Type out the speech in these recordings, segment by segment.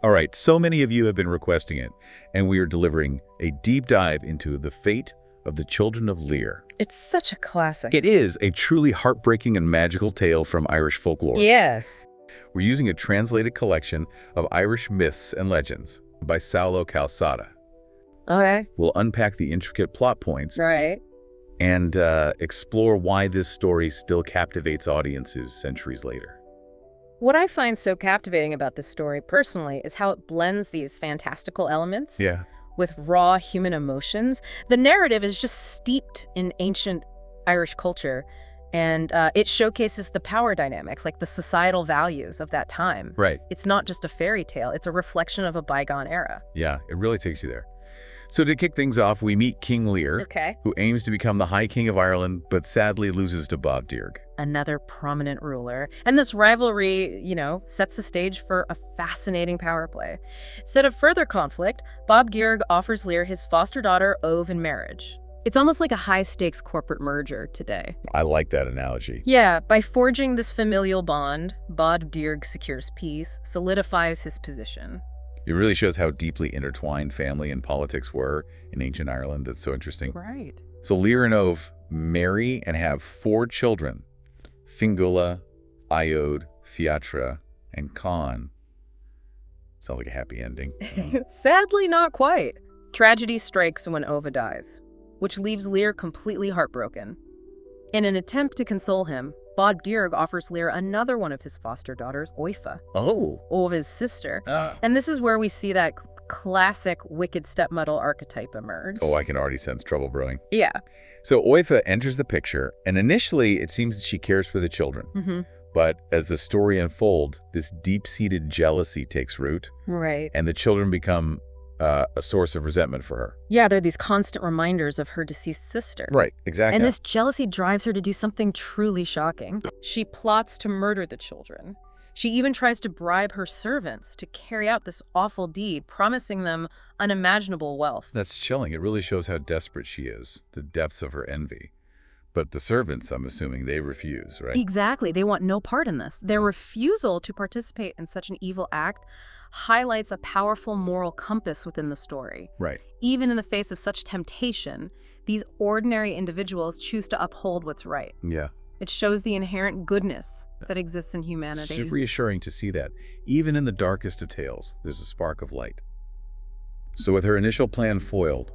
All right, so many of you have been requesting it, and we are delivering a deep dive into the fate of the Children of Lear. It's such a classic. It is a truly heartbreaking and magical tale from Irish folklore. Yes. We're using a translated collection of Irish myths and legends by Saulo Calzada. Okay. We'll unpack the intricate plot points Right. and explore why this story still captivates audiences centuries later. What I find so captivating about this story, personally, is how it blends these fantastical elements Yeah. with raw human emotions. The narrative is just steeped in ancient Irish culture, and it showcases the power dynamics, like the societal values of that time. Right. It's not just a fairy tale, it's a reflection of a bygone era. Yeah, it really takes you there. So to kick things off, we meet King Lear, Okay. who aims to become the High King of Ireland, but sadly loses to Bob Dearg. Another prominent ruler. And this rivalry, sets the stage for a fascinating power play. Instead of further conflict, Bob Dearg offers Lear his foster daughter, Ove, in marriage. It's almost like a high-stakes corporate merger today. I like that analogy. Yeah, by forging this familial bond, Bob Dearg secures peace, solidifies his position. It really shows how deeply intertwined family and politics were in ancient Ireland. That's so interesting. Right. So Lear and Ove marry and have 4 children: Fingula, Iode, Fiatra, and Con. Sounds like a happy ending. Sadly, not quite. Tragedy strikes when Ove dies, which leaves Lear completely heartbroken. In an attempt to console him, Bob Dearg offers Lear another one of his foster daughters, Oifa, Oh. Ove's sister. And this is where we see that classic wicked stepmother archetype emerge. Oh, I can already sense trouble brewing. Yeah. So Oifa enters the picture, and initially it seems that she cares for the children. Mm-hmm. But as the story unfolds, this deep-seated jealousy takes root, Right. and the children become a source of resentment for her. Yeah, they're these constant reminders of her deceased sister. Right, exactly. And this jealousy drives her to do something truly shocking. She plots to murder the children. She even tries to bribe her servants to carry out this awful deed, promising them unimaginable wealth. That's chilling. It really shows how desperate she is, the depths of her envy. But the servants, I'm assuming, they refuse, right? Exactly. They want no part in this. Their refusal to participate in such an evil act highlights a powerful moral compass within the story. Right. Even in the face of such temptation, these ordinary individuals choose to uphold what's right. Yeah. It shows the inherent goodness that exists in It's humanity. just reassuring to see that. Even in the darkest of tales, there's a spark of light. So with her initial plan foiled,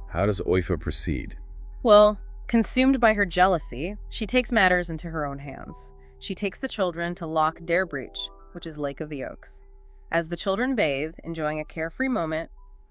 how does Oifa proceed? Well, consumed by her jealousy, she takes matters into her own hands. She takes the children to Loch Derbreach, which is Lake of the Oaks. As the children bathe, enjoying a carefree moment,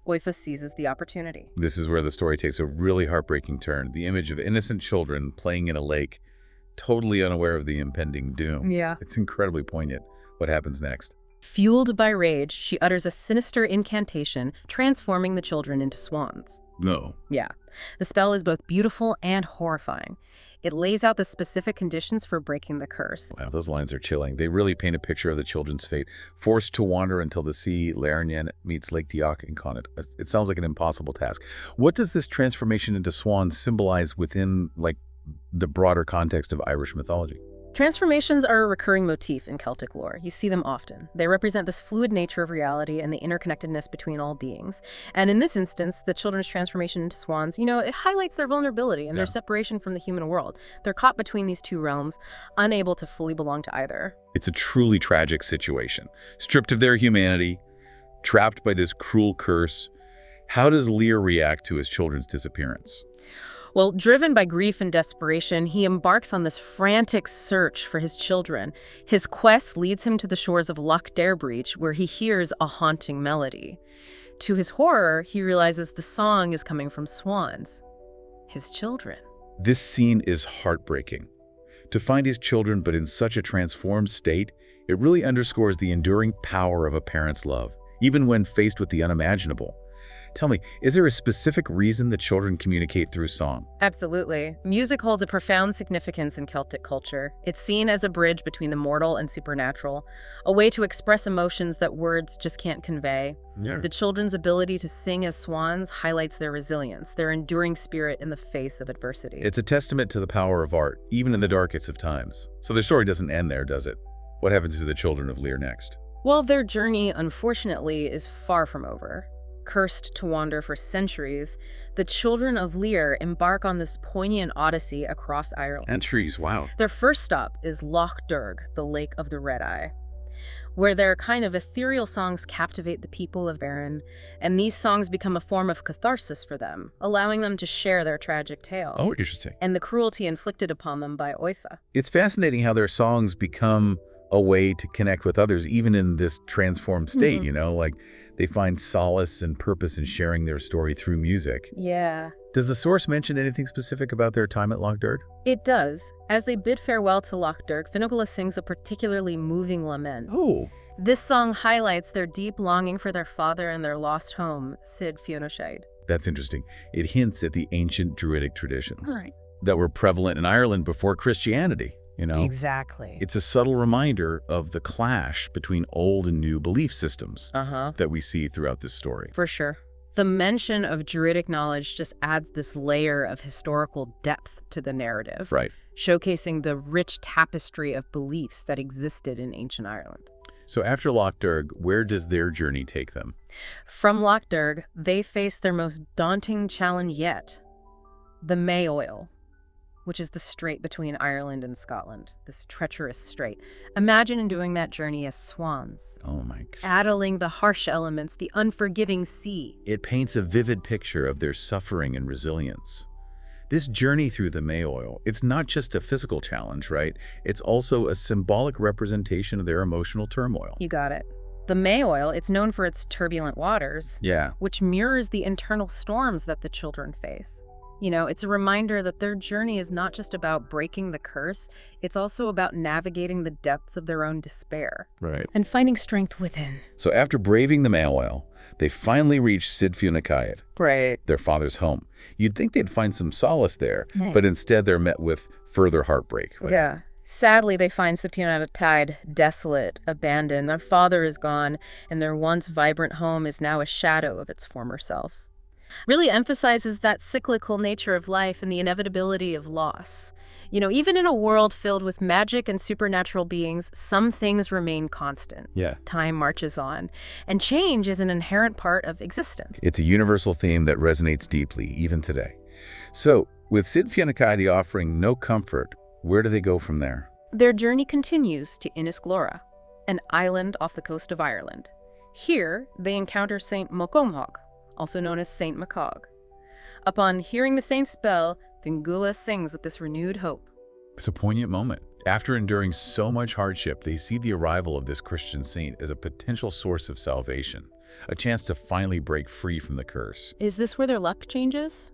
Oifa seizes the opportunity. This is where the story takes a really heartbreaking turn. The image of innocent children playing in a lake, totally unaware of the impending doom. Yeah. It's incredibly poignant. What happens next? Fueled by rage, she utters a sinister incantation, transforming the children into swans. No. Yeah. The spell is both beautiful and horrifying. It lays out the specific conditions for breaking the curse. Wow, those lines are chilling. They really paint a picture of the children's fate. Forced to wander until the sea, Lairnian meets Lake Diach and Connacht. It sounds like an impossible task. What does this transformation into swans symbolize within, the broader context of Irish mythology? Transformations are a recurring motif in Celtic lore. You see them often. They represent this fluid nature of reality and the interconnectedness between all beings. And in this instance, the children's transformation into swans, it highlights their vulnerability and their separation from the human world. They're caught between these two realms, unable to fully belong to either. It's a truly tragic situation. Stripped of their humanity, trapped by this cruel curse, how does Lear react to his children's disappearance? Well, driven by grief and desperation, he embarks on this frantic search for his children. His quest leads him to the shores of Loch Derbreach, where he hears a haunting melody. To his horror, he realizes the song is coming from swans, his children. This scene is heartbreaking. To find his children, but in such a transformed state, it really underscores the enduring power of a parent's love, even when faced with the unimaginable. Tell me, is there a specific reason that children communicate through song? Absolutely. Music holds a profound significance in Celtic culture. It's seen as a bridge between the mortal and supernatural, a way to express emotions that words just can't convey. Yeah. The children's ability to sing as swans highlights their resilience, their enduring spirit in the face of adversity. It's a testament to the power of art, even in the darkest of times. So the story doesn't end there, does it? What happens to the children of Lear next? Well, their journey, unfortunately, is far from over. Cursed to wander for centuries, the children of Lear embark on this poignant odyssey across Ireland. Entries, wow. Their first stop is Lough Derg, the Lake of the Red Eye, where their kind of ethereal songs captivate the people of Erin, and these songs become a form of catharsis for them, allowing them to share their tragic tale. Oh, interesting. And the cruelty inflicted upon them by Oifa. It's fascinating how their songs become a way to connect with others, even in this transformed state, like they find solace and purpose in sharing their story through music. Yeah. Does the source mention anything specific about their time at Lough Derg? It does. As they bid farewell to Lough Derg, Fionnugala sings a particularly moving lament. Oh. This song highlights their deep longing for their father and their lost home, Sid Fionnuala. That's interesting. It hints at the ancient Druidic traditions Right. that were prevalent in Ireland before Christianity, Exactly. It's a subtle reminder of the clash between old and new belief systems that we see throughout this story. For sure. The mention of Druidic knowledge just adds this layer of historical depth to the narrative, Right. showcasing the rich tapestry of beliefs that existed in ancient Ireland. So after Lough Derg, where does their journey take them? From Lough Derg, they face their most daunting challenge yet, the Mayoil, which is the strait between Ireland and Scotland, this treacherous strait. Imagine doing that journey as swans, Oh my gosh. battling the harsh elements, the unforgiving sea. It paints a vivid picture of their suffering and resilience. This journey through the Mayoil, it's not just a physical challenge, right? It's also a symbolic representation of their emotional turmoil. You got it. The Mayoil, it's known for its turbulent waters, Yeah. which mirrors the internal storms that the children face. It's a reminder that their journey is not just about breaking the curse, it's also about navigating the depths of their own despair. Right. And finding strength within. So after braving the Mayoil, they finally reach Sid Fionnuala, Right. their father's home. You'd think they'd find some solace there, Right. but instead they're met with further heartbreak. Right? Yeah. Sadly, they find Sid Fionnuala tied, desolate, abandoned. Their father is gone, and their once vibrant home is now a shadow of its former self. Really emphasizes that cyclical nature of life and the inevitability of loss. Even in a world filled with magic and supernatural beings, some things remain constant. Yeah. Time marches on, and change is an inherent part of existence. It's a universal theme that resonates deeply, even today. So, with Sid Fionnuala offering no comfort, where do they go from there? Their journey continues to Innisglora, an island off the coast of Ireland. Here, they encounter Saint Mocomhog, also known as Saint Macog. Upon hearing the saint's bell, Fionnugala sings with this renewed hope. It's a poignant moment. After enduring so much hardship, they see the arrival of this Christian saint as a potential source of salvation, a chance to finally break free from the curse. Is this where their luck changes?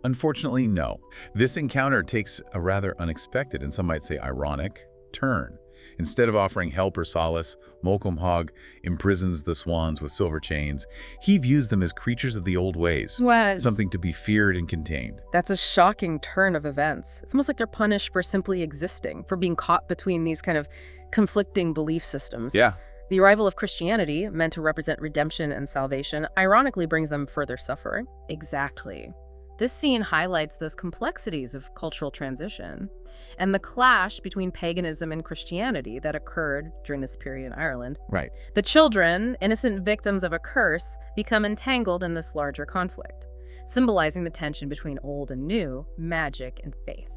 Unfortunately, no. This encounter takes a rather unexpected, and some might say ironic, turn. Instead of offering help or solace, Mocomhog imprisons the swans with silver chains. He views them as creatures of the old ways, something to be feared and contained. That's a shocking turn of events. It's almost like they're punished for simply existing, for being caught between these kind of conflicting belief systems. Yeah. The arrival of Christianity, meant to represent redemption and salvation, ironically brings them further suffering. Exactly. This scene highlights those complexities of cultural transition and the clash between paganism and Christianity that occurred during this period in Ireland. Right. The children, innocent victims of a curse, become entangled in this larger conflict, symbolizing the tension between old and new, magic and faith.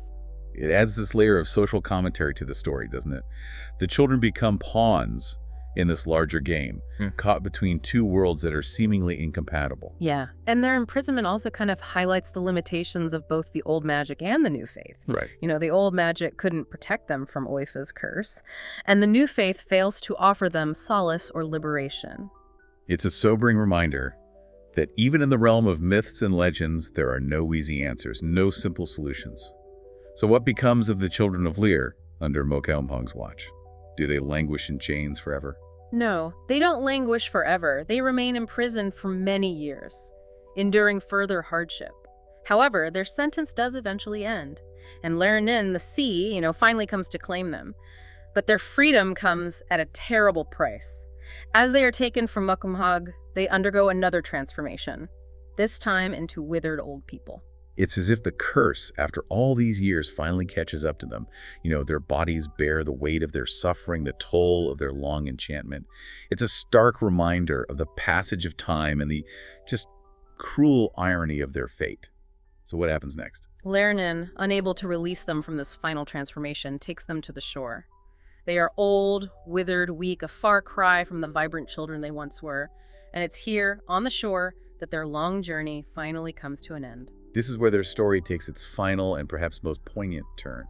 It adds this layer of social commentary to the story, doesn't it? The children become pawns in this larger game, caught between two worlds that are seemingly incompatible. Yeah, and their imprisonment also kind of highlights the limitations of both the old magic and the new faith. Right. The old magic couldn't protect them from Oifa's curse, and the new faith fails to offer them solace or liberation. It's a sobering reminder that even in the realm of myths and legends, there are no easy answers, no simple solutions. So what becomes of the children of Lear under Mocomhog's watch? Do they languish in chains forever? No, they don't languish forever. They remain imprisoned for many years, enduring further hardship. However, their sentence does eventually end, and Leranin, the sea, finally comes to claim them. But their freedom comes at a terrible price. As they are taken from Mocomhog, they undergo another transformation, this time into withered old people. It's as if the curse, after all these years, finally catches up to them. Their bodies bear the weight of their suffering, the toll of their long enchantment. It's a stark reminder of the passage of time and the just cruel irony of their fate. So what happens next? Lernin, unable to release them from this final transformation, takes them to the shore. They are old, withered, weak, a far cry from the vibrant children they once were. And it's here, on the shore, that their long journey finally comes to an end. This is where their story takes its final and perhaps most poignant turn.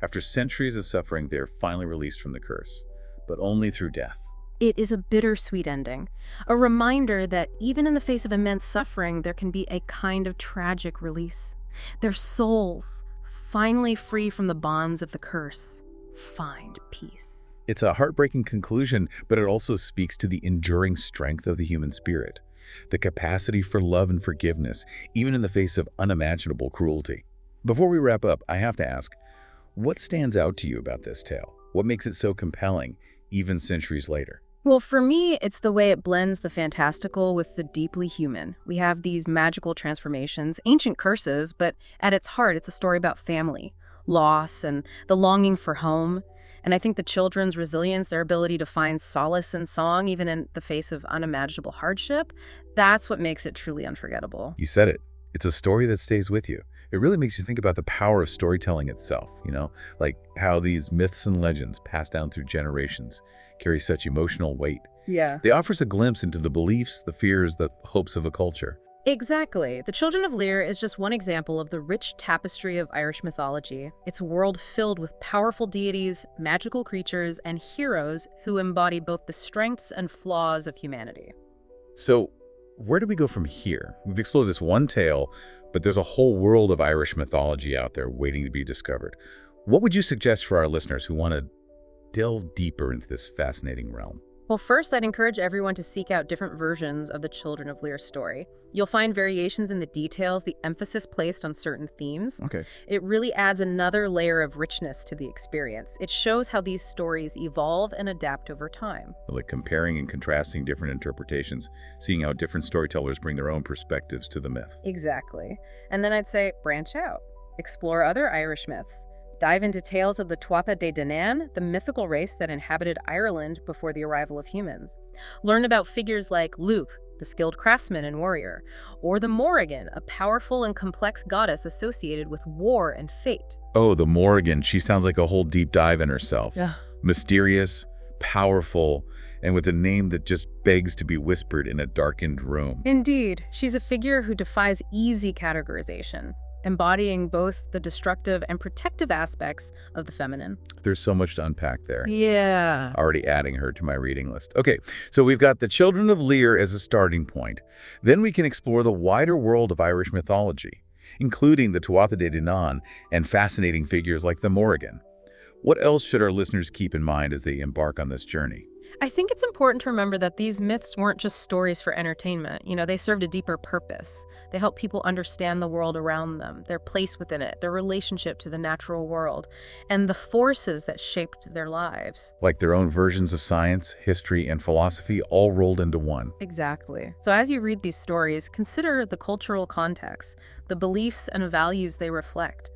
After centuries of suffering, they are finally released from the curse, but only through death. It is a bittersweet ending, a reminder that even in the face of immense suffering, there can be a kind of tragic release. Their souls, finally free from the bonds of the curse, find peace. It's a heartbreaking conclusion, but it also speaks to the enduring strength of the human spirit, the capacity for love and forgiveness, even in the face of unimaginable cruelty. Before we wrap up, I have to ask, what stands out to you about this tale? What makes it so compelling, even centuries later? Well, for me, it's the way it blends the fantastical with the deeply human. We have these magical transformations, ancient curses, but at its heart, it's a story about family, loss, and the longing for home. And I think the children's resilience, their ability to find solace in song, even in the face of unimaginable hardship, that's what makes it truly unforgettable. You said it. It's a story that stays with you. It really makes you think about the power of storytelling itself, like how these myths and legends passed down through generations carry such emotional weight. Yeah. They offer us a glimpse into the beliefs, the fears, the hopes of a culture. Exactly. The Children of Lear is just one example of the rich tapestry of Irish mythology. It's a world filled with powerful deities, magical creatures, and heroes who embody both the strengths and flaws of humanity. So, where do we go from here? We've explored this one tale, but there's a whole world of Irish mythology out there waiting to be discovered. What would you suggest for our listeners who want to delve deeper into this fascinating realm? Well, first, I'd encourage everyone to seek out different versions of the Children of Lear story. You'll find variations in the details, the emphasis placed on certain themes. Okay. It really adds another layer of richness to the experience. It shows how these stories evolve and adapt over time. Like comparing and contrasting different interpretations, seeing how different storytellers bring their own perspectives to the myth. Exactly. And then I'd say branch out. Explore other Irish myths. Dive into tales of the Tuatha De Danann, the mythical race that inhabited Ireland before the arrival of humans. Learn about figures like Luth, the skilled craftsman and warrior, or the Morrigan, a powerful and complex goddess associated with war and fate. Oh, the Morrigan. She sounds like a whole deep dive in herself. Yeah. Mysterious, powerful, and with a name that just begs to be whispered in a darkened room. Indeed, she's a figure who defies easy categorization, embodying both the destructive and protective aspects of the feminine. There's so much to unpack there. Yeah. Already adding her to my reading list. Okay, so we've got the Children of Lear as a starting point. Then we can explore the wider world of Irish mythology, including the Tuatha De Danann and fascinating figures like the Morrigan. What else should our listeners keep in mind as they embark on this journey? I think it's important to remember that these myths weren't just stories for entertainment. They served a deeper purpose. They help people understand the world around them, their place within it, their relationship to the natural world, and the forces that shaped their lives. Like their own versions of science, history, and philosophy all rolled into one. Exactly. So as you read these stories, consider the cultural context, the beliefs and values they reflect.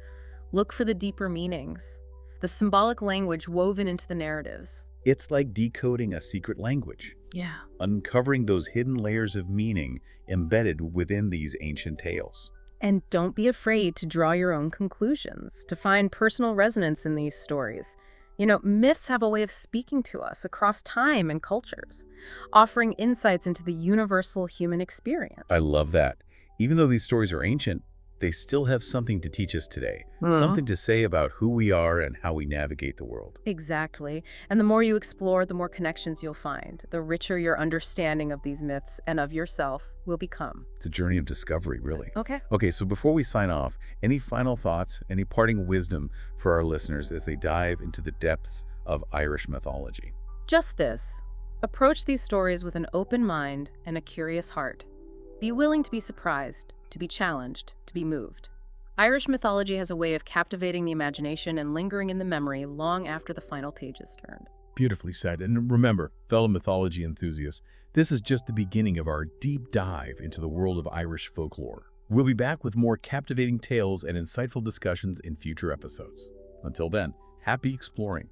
Look for the deeper meanings, the symbolic language woven into the narratives. It's like decoding a secret language, Yeah. uncovering those hidden layers of meaning embedded within these ancient tales. And don't be afraid to draw your own conclusions, to find personal resonance in these stories. Myths have a way of speaking to us across time and cultures, offering insights into the universal human experience. I love that. Even though these stories are ancient, they still have something to teach us today, something to say about who we are and how we navigate the world. Exactly. And the more you explore, the more connections you'll find, the richer your understanding of these myths and of yourself will become. It's a journey of discovery, really. Okay. Okay, so before we sign off, any final thoughts, any parting wisdom for our listeners as they dive into the depths of Irish mythology? Just this. Approach these stories with an open mind and a curious heart. Be willing to be surprised, to be challenged, to be moved. Irish mythology has a way of captivating the imagination and lingering in the memory long after the final page is turned. Beautifully said. And remember, fellow mythology enthusiasts, this is just the beginning of our deep dive into the world of Irish folklore. We'll be back with more captivating tales and insightful discussions in future episodes. Until then, happy exploring.